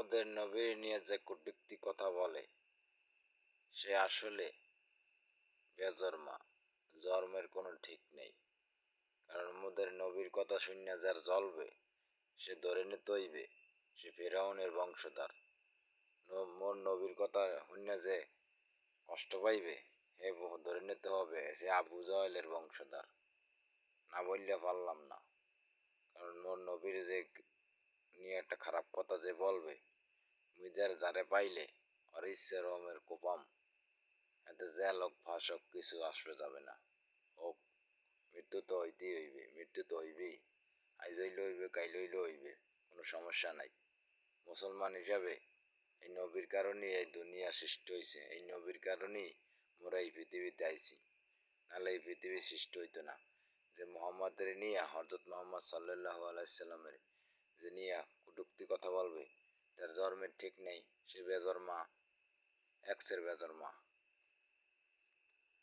মোদের নবীর নিয়ে যে কটূক্তি কথা বলে সে আসলে বেজন্মা, জন্মের কোনো ঠিক নেই। কারণ মোদের নবীর কথা শুনিয়া যার জ্বলবে সে ধরে নিতে হইবে সে ফিরআউনের বংশধর। মোর নবীর কথা শুনিয়া যে কষ্ট পাইবে হে ধরে নিতে হবে সে আবু জহেলের বংশধর। না বললে পারলাম না, কারণ মোর নবীর যে নিয়ে একটা খারাপ কথা যে বলবে মুইদের যারে পাইলে আর ইচ্ছে রমের কোপাম, এতে জেল হোক ফাঁস হোক কিছু আসবে যাবে না। হোক, মৃত্যু তো হইতেই হইবে, মৃত্যু তো হইবেই, আইজ হইলে হইবে কাইল হইলে হইবে, কোনো সমস্যা নাই। মুসলমান হিসাবে এই নবীর কারণেই এই দুনিয়া সৃষ্টি হয়েছে, এই নবীর কারণেই মোরা এই পৃথিবীতে আইছি, নাহলে এই পৃথিবী সৃষ্টি হইতো না। যে মোহাম্মদের নিয়ে হজরত মোহাম্মদ সাল্লাল্লাহু আলাইহি সাল্লামের যে নিয়ে কটূক্তি কথা বলবে তার জন্মের ঠিক নেই, সে বেজন্মা, এক্সের বেজন্মা।